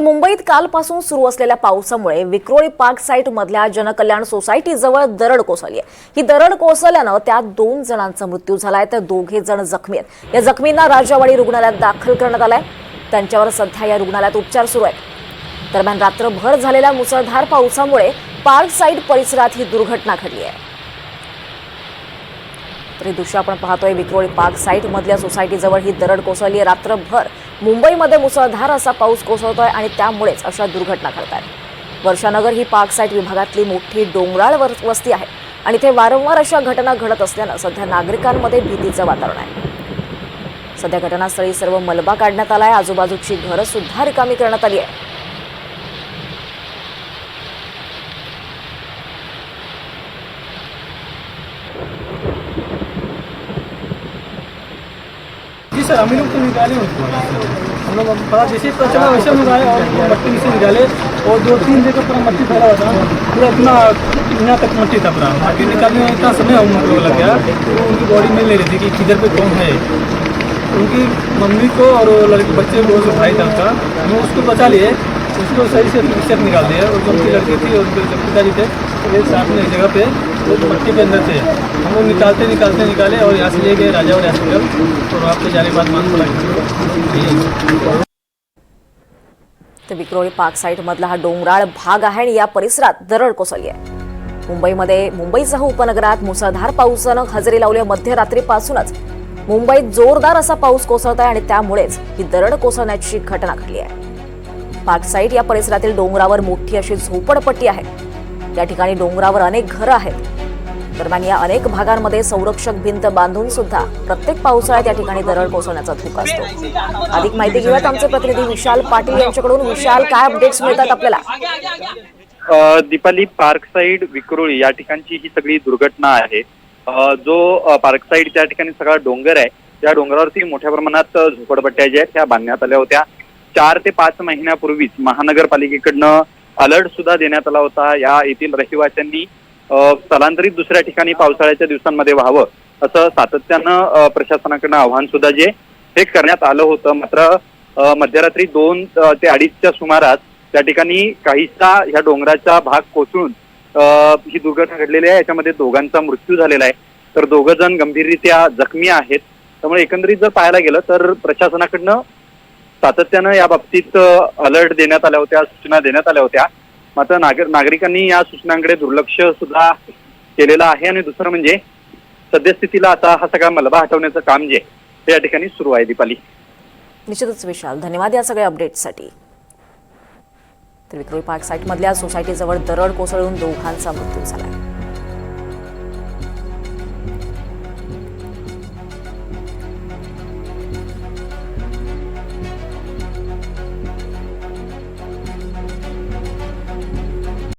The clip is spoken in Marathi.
मुंबईत कालपासून सुरू असलेल्या पावसामुळे विक्रोळी पार्क साइट मधल्या जनकल्याण सोसायटी जवळ दरड कोसळली आहे। ही दरड कोसळल्यानं त्यात 2 जणांचा मृत्यू झालाय तर 2 जण जखमी आहेत। या जखमींना राजावाडी रुग्णालयात दाखल करण्यात आलंय। त्यांच्यावर सध्या या रुग्णालयात उपचार सुरू आहेत। दरम्यान रात्रभर झालेल्या मुसळधार पावसामुळे पार्क साइट परिसरात ही दुर्घटना घडली आहे। तरी दृश्य आपण पाहतोय विक्रोळी पार्क साइट मधल्या सोसायटीजवळ ही दरड कोसळली आहे। रात्रभर मुंबईमध्ये मुसळधार असा पाऊस कोसळतोय आणि त्यामुळेच अशा दुर्घटना घडतात। वर्षानगर ही पार्क साइट विभागातली मोठी डोंगराळ वस्ती आहे आणि इथे वारंवार अशा घटना घडत असल्यानं सध्या नागरिकांमध्ये भीतीचं वातावरण आहे। सध्या घटनास्थळी सर्व मलबा काढण्यात आलाय। आजूबाजूची घरं सुद्धा रिकामी करण्यात आली आहे। जी सर, हम लोग तो निकाले उसको। हम लोग पता जैसे पता चला वैसे हम आए और मट्टी से निकाले और 2-3 जगह पूरा मट्टी फैला हुआ था। पूरा इतना यहाँ तक मट्टी था पूरा। आगे निकालने में इतना समय हम लोग लग गया तो उनकी बॉडी मिल नहीं रही थी कि किधर पे कौन है। उनकी मम्मी को और लड़के बच्चे को जो भाई था उसका, हम उसको बचा लिए, उसको सही से पिक्चर निकाल दिया। और जो उनकी लड़की थी और उनके जो पिताजी थे वो साथ में एक जगह पे वो मट्टी के अंदर थे। हम लोग निकाले और यहाँ से ले गए राजावाड़ी हॉस्पिटल और वहाँ पे जाने के बाद मान पड़ा। तर विक्रोळी पार्क साइट मधला हा डोंगराळ भाग आहे आणि या परिसरात दरड कोसळली आहे। मुंबईमध्ये मुंबईसह उपनगरात मुसळधार पावसानं हजेरी लावली। मध्यरात्रीपासूनच मुंबईत जोरदार असा पाऊस कोसळत आहे आणि त्यामुळेच ही दरड कोसळण्याची घटना घडली आहे। पार्क साइट या परिसरातील डोंगरावर मोठी अशी झोपडपट्टी आहे। या ठिकाणी डोंगरावर अनेक घरं आहेत। दरम्यान या अनेक भागांमध्ये संरक्षक भिंत बांधून सुद्धा प्रत्येक पावसाळ्यात या ठिकाणी दरड कोसळण्याचा धोका असतो। अधिक माहिती घेऊयात आमचे प्रतिनिधी विशाल पाटील यांच्याकडून। विशाल, काय अपडेट्स मिळतात आपल्याला? दीपाली, पार्क साइड विक्रोळी या ठिकाणची ही सगळी दुर्घटना आहे। जो पार्क साइड त्या ठिकाणी सगळा डोंगर आहे, त्या डोंगरावरती मोठ्या प्रमाणात झोपडपट्ट्या ज्या आहेत त्या बांधण्यात आल्या होत्या। 4 ते 5 महिन्यापूर्वीच महानगरपालिकेकडनं अलर्ट सुद्धा देण्यात आला होता। या येथील रहिवाशांनी स्थलांतरित दुसऱ्या ठिकाणी पावसाळ्याच्या दिवसांमध्ये व्हावं असं सातत्यानं प्रशासनाकडनं आव्हान सुद्धा जे हे करण्यात आलं होतं। मात्र मध्यरात्री 2 ते 2:30च्या सुमारास त्या ठिकाणी काहीसा ह्या डोंगराचा भाग कोसळून ही दुर्घटना घडलेली आहे। याच्यामध्ये 2घांचा मृत्यू झालेला आहे तर 2 जण गंभीररित्या जखमी आहेत। त्यामुळे एकंदरीत जर पाहायला गेलं तर प्रशासनाकडनं सातत्यानं या बाबतीत अलर्ट देण्यात आल्या होत्या, सूचना देण्यात आल्या होत्या। मात्र नागरिकांनी या सूचनांकडे दुर्लक्ष सुद्धा केलेलं आहे। आणि दुसरं म्हणजे सद्यस्थितीला आता हा सगळा मलबा हटवण्याचं काम जे ते या ठिकाणी सुरू आहे। दीपाली, निश्चितच विशाल, धन्यवाद या सगळ्या अपडेट्ससाठी। तर विक्रोळी पार्क साइट मधल्या सोसायटीजवळ दरड कोसळून 2घांचा मृत्यू झाला।